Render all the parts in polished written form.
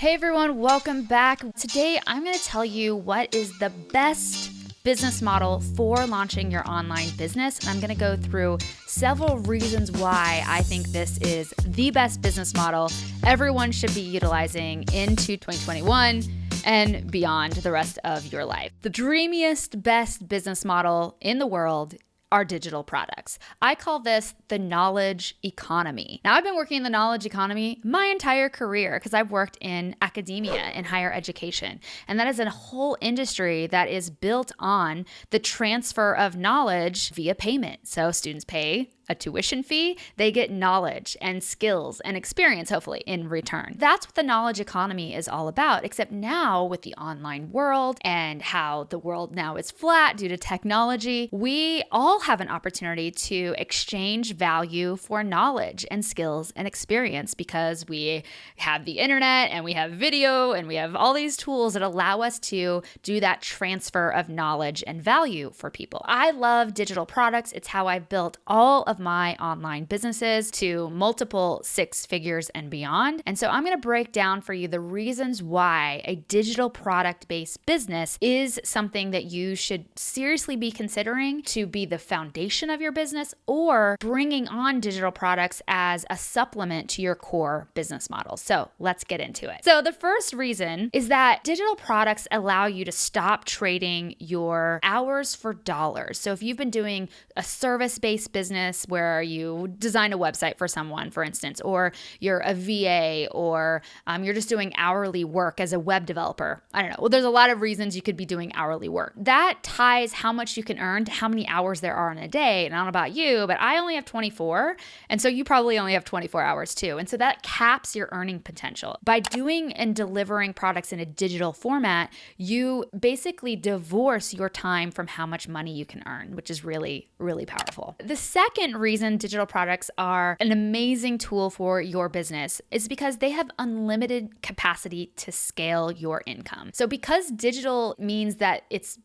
Hey everyone, welcome back. Today I'm going to tell you what is the best business model for launching your online business. And I'm going to go through several reasons why I think this is the best business model everyone should be utilizing into 2021 and beyond the rest of your life. The dreamiest, best business model in the world are digital products. I call this the knowledge economy. Now, I've been working in the knowledge economy my entire career because I've worked in academia and higher education. And that is a whole industry that is built on the transfer of knowledge via payment. So students pay a tuition fee, they get knowledge and skills and experience, hopefully, in return. That's what the knowledge economy is all about, except now with the online world and how the world now is flat due to technology, we all have an opportunity to exchange value for knowledge and skills and experience because we have the internet and we have video and we have all these tools that allow us to do that transfer of knowledge and value for people. I love digital products. It's how I built all of my online businesses to multiple six figures and beyond. And so I'm going to break down for you the reasons why a digital product-based business is something that you should seriously be considering to be the foundation of your business or bringing on digital products as a supplement to your core business model. So let's get into it. So the first reason is that digital products allow you to stop trading your hours for dollars. So if you've been doing a service-based business where you design a website for someone, for instance, or you're a VA, or you're just doing hourly work as a web developer. I don't know. Well, there's a lot of reasons you could be doing hourly work. That ties how much you can earn to how many hours there are in a day. And I don't know about you, but I only have 24. And so you probably only have 24 hours too. And so that caps your earning potential. By doing and delivering products in a digital format, you basically divorce your time from how much money you can earn, which is really, really powerful. The second reason digital products are an amazing tool for your business is because they have unlimited capacity to scale your income. So because digital means that it's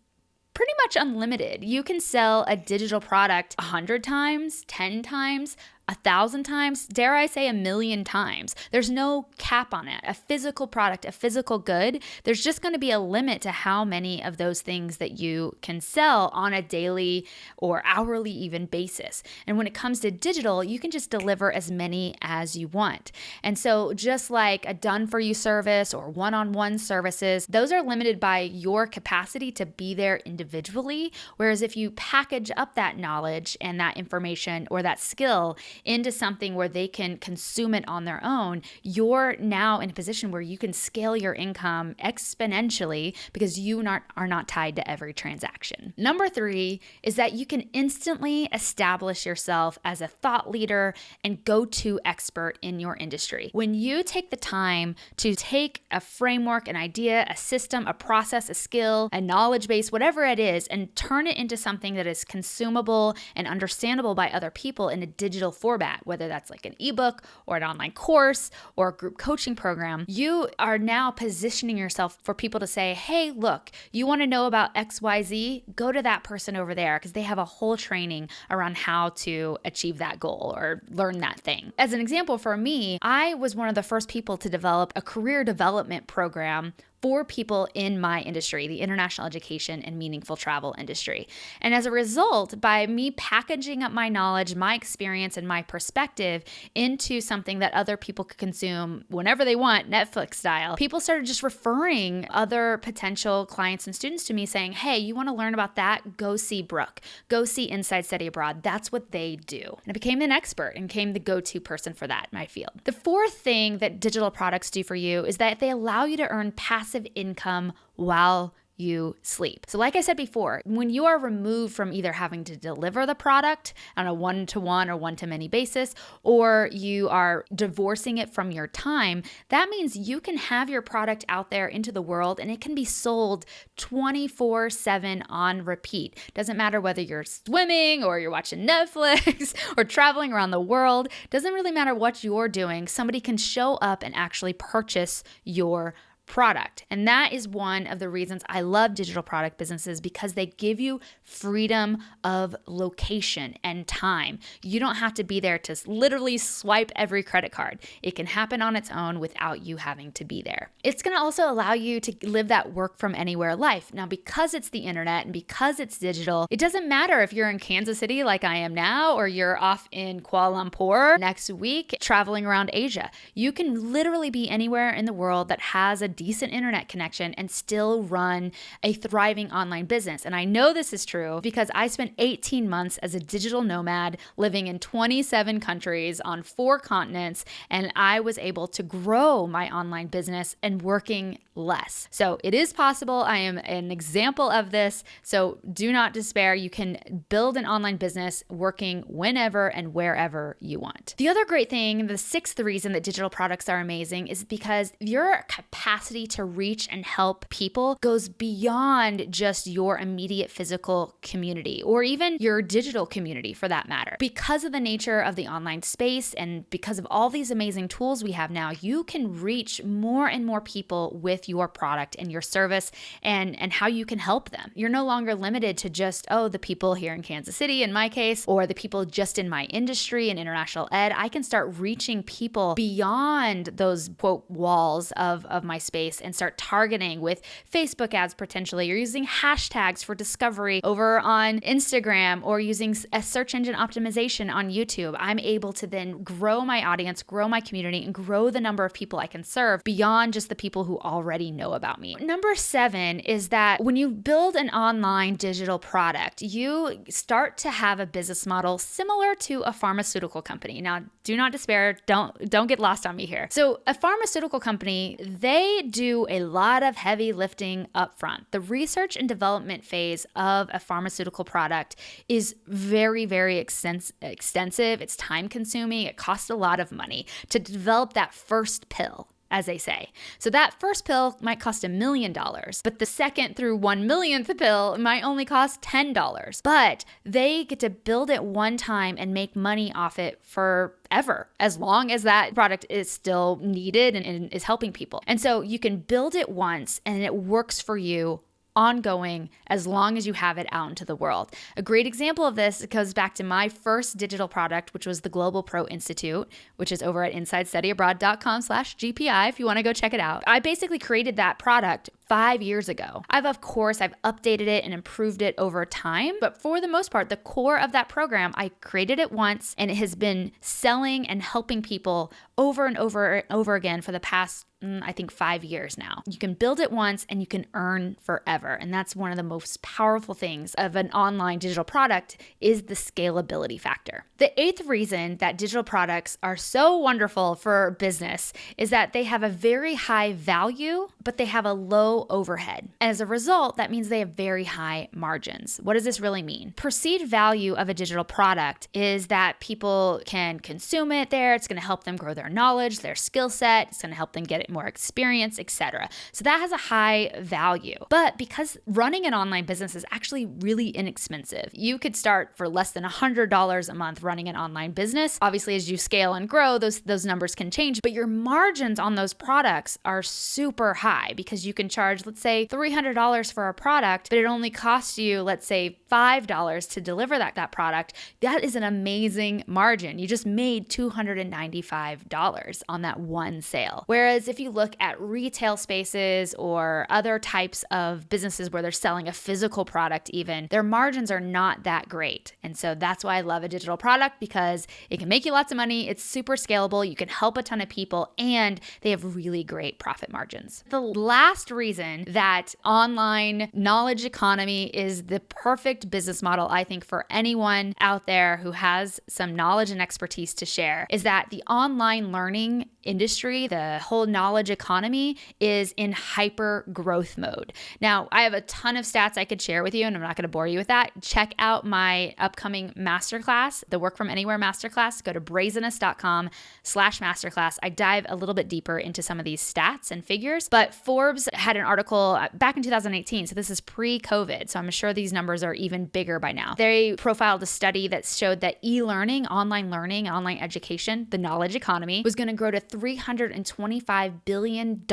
pretty much unlimited, you can sell a digital product 100 times, 10 times, 1,000 times, dare I say 1,000,000 times. There's no cap on it. A physical product, a physical good, there's just going to be a limit to how many of those things that you can sell on a daily or hourly even basis. And when it comes to digital, you can just deliver as many as you want. And so just like a done-for-you service or one-on-one services, those are limited by your capacity to be there individually. Whereas if you package up that knowledge and that information or that skill into something where they can consume it on their own, you're now in a position where you can scale your income exponentially because you are not tied to every transaction. Number 3 is that you can instantly establish yourself as a thought leader and go-to expert in your industry. When you take the time to take a framework, an idea, a system, a process, a skill, a knowledge base, whatever it is, and turn it into something that is consumable and understandable by other people in a digital format, whether that's like an ebook or an online course or a group coaching program, you are now positioning yourself for people to say, hey, look, you want to know about XYZ? Go to that person over there because they have a whole training around how to achieve that goal or learn that thing. As an example, for me, I was one of the first people to develop a career development program for people in my industry, the international education and meaningful travel industry. And as a result, by me packaging up my knowledge, my experience, and my perspective into something that other people could consume whenever they want, Netflix style, people started just referring other potential clients and students to me saying, hey, you want to learn about that? Go see Brooke. Go see Inside Study Abroad. That's what they do. And I became an expert and became the go-to person for that in my field. The fourth thing that digital products do for you is that they allow you to earn passive income while you sleep. So like I said before, when you are removed from either having to deliver the product on a one-to-one or one-to-many basis, or you are divorcing it from your time, that means you can have your product out there into the world and it can be sold 24/7 on repeat. Doesn't matter whether you're swimming or you're watching Netflix or traveling around the world. Doesn't really matter what you're doing. Somebody can show up and actually purchase your product. And that is one of the reasons I love digital product businesses, because they give you freedom of location and time. You don't have to be there to literally swipe every credit card. It can happen on its own without you having to be there. It's going to also allow you to live that work from anywhere life. Now, because it's the internet and because it's digital, it doesn't matter if you're in Kansas City like I am now, or you're off in Kuala Lumpur next week traveling around Asia. You can literally be anywhere in the world that has a decent internet connection and still run a thriving online business. And I know this is true because I spent 18 months as a digital nomad living in 27 countries on 4 continents, and I was able to grow my online business and working less. So it is possible. I am an example of this. So do not despair. You can build an online business working whenever and wherever you want. The other great thing, the 6th reason that digital products are amazing, is because your capacity to reach and help people goes beyond just your immediate physical community or even your digital community for that matter. Because of the nature of the online space and because of all these amazing tools we have now, you can reach more and more people with your product and your service and how you can help them. You're no longer limited to just, the people here in Kansas City, in my case, or the people just in my industry in international ed. I can start reaching people beyond those quote walls of my space and start targeting with Facebook ads potentially, or using hashtags for discovery over on Instagram, or using a search engine optimization on YouTube. I'm able to then grow my audience, grow my community, and grow the number of people I can serve beyond just the people who already know about me. Number 7 is that when you build an online digital product, you start to have a business model similar to a pharmaceutical company. Now, do not despair. Don't get lost on me here. So a pharmaceutical company, they do a lot of heavy lifting up front. The research and development phase of a pharmaceutical product is very, very extensive. It's time consuming. It costs a lot of money to develop that first pill, as they say. So that first pill might cost $1 million, but the second through 1 millionth pill might only cost $10. But they get to build it one time and make money off it forever, as long as that product is still needed and is helping people. And so you can build it once and it works for you ongoing as long as you have it out into the world. A great example of this goes back to my first digital product, which was the Global Pro Institute, which is over at insidestudyabroad.com/GPI if you want to go check it out. I basically created that product 5 years ago. I've updated it and improved it over time, but for the most part, the core of that program, I created it once and it has been selling and helping people over and over and over again for the past I think 5 years now. You can build it once and you can earn forever. And that's one of the most powerful things of an online digital product is the scalability factor. The 8th reason that digital products are so wonderful for business is that they have a very high value, but they have a low overhead. As a result, that means they have very high margins. What does this really mean? Perceived value of a digital product is that people can consume it there. It's going to help them grow their knowledge, their skill set. It's going to help them get more experience, etc. So that has a high value. But because running an online business is actually really inexpensive, you could start for less than $100 a month running an online business. Obviously, as you scale and grow, those numbers can change, but your margins on those products are super high because you can charge, let's say, $300 for a product, but it only costs you, let's say, $5 to deliver that product. That is an amazing margin. You just made $295 on that one sale. Whereas if you look at retail spaces or other types of businesses where they're selling a physical product even, their margins are not that great. And so that's why I love a digital product, because it can make you lots of money. It's super scalable. You can help a ton of people and they have really great profit margins. The last reason that online knowledge economy is the perfect business model, I think, for anyone out there who has some knowledge and expertise to share is that the online learning industry, the whole knowledge economy, is in hyper growth mode. Now, I have a ton of stats I could share with you, and I'm not going to bore you with that. Check out my upcoming masterclass, the Work From Anywhere masterclass. Go to brazenest.com/masterclass. I dive a little bit deeper into some of these stats and figures, but Forbes had an article back in 2018, so this is pre-COVID, so I'm sure these numbers are even even bigger by now. They profiled a study that showed that e-learning, online education, the knowledge economy, was going to grow to $325 billion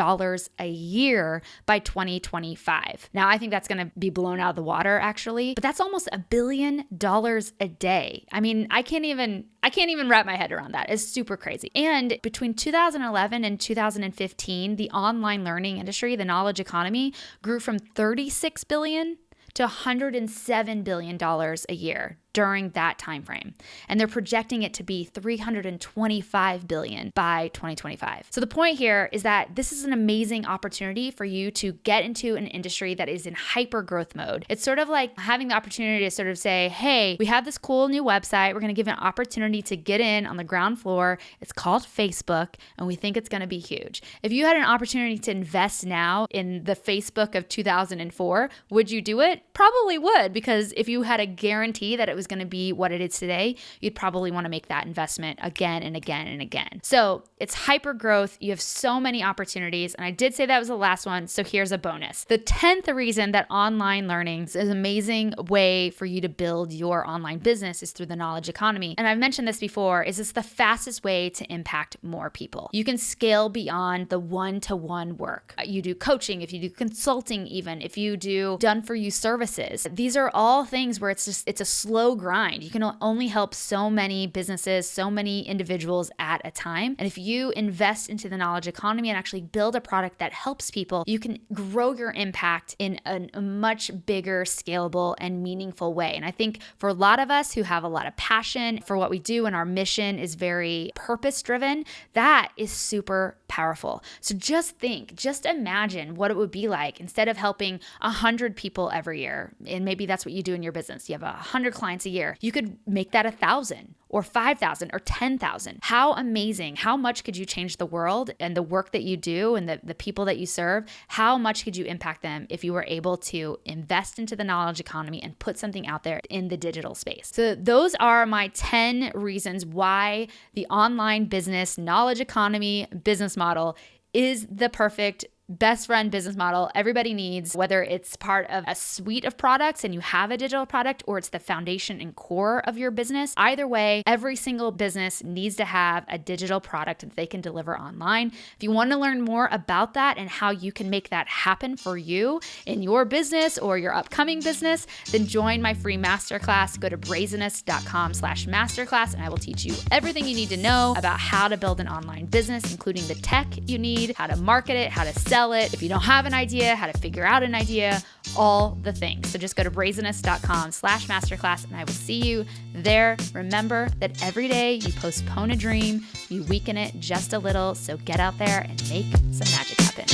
a year by 2025. Now, I think that's going to be blown out of the water, actually, but that's almost $1 billion a day. I mean, I can't even wrap my head around that. It's super crazy. And between 2011 and 2015, the online learning industry, the knowledge economy, grew from $36 billion to $107 billion a year during that time frame. And they're projecting it to be $325 billion by 2025. So the point here is that this is an amazing opportunity for you to get into an industry that is in hyper growth mode. It's sort of like having the opportunity to sort of say, hey, we have this cool new website. We're going to give an opportunity to get in on the ground floor. It's called Facebook, and we think it's going to be huge. If you had an opportunity to invest now in the Facebook of 2004, would you do it? Probably would, because if you had a guarantee that it was going to be what it is today, you'd probably want to make that investment again and again and again. So it's hyper growth. You have so many opportunities. And I did say that was the last one. So here's a bonus. The 10th reason that online learning is an amazing way for you to build your online business is through the knowledge economy. And I've mentioned this before, is it's the fastest way to impact more people. You can scale beyond the one-to-one work. You do coaching, if you do consulting, even if you do done for you services. These are all things where it's a slow grind. You can only help so many businesses, so many individuals at a time. And if you invest into the knowledge economy and actually build a product that helps people, you can grow your impact in a much bigger, scalable, and meaningful way. And I think for a lot of us who have a lot of passion for what we do and our mission is very purpose-driven, that is super powerful. So just imagine what it would be like instead of helping 100 people every year. And maybe that's what you do in your business. You have 100 clients a year. You could make that 1,000 or 5,000 or 10,000. How amazing. How much could you change the world and the work that you do and the people that you serve? How much could you impact them if you were able to invest into the knowledge economy and put something out there in the digital space? So those are my 10 reasons why the online business, knowledge economy business model is the perfect best friend business model everybody needs, whether it's part of a suite of products and you have a digital product, or it's the foundation and core of your business. Either way, every single business needs to have a digital product that they can deliver online. If you want to learn more about that and how you can make that happen for you in your business or your upcoming business, then join my free masterclass. Go to brazenest.com/masterclass and I will teach you everything you need to know about how to build an online business, including the tech you need, how to market it, how to sell it, if you don't have an idea, how to figure out an idea, all the things. So just go to brazenest.com/masterclass and I will see you there. Remember that every day you postpone a dream, you weaken it just a little. So get out there and make some magic happen.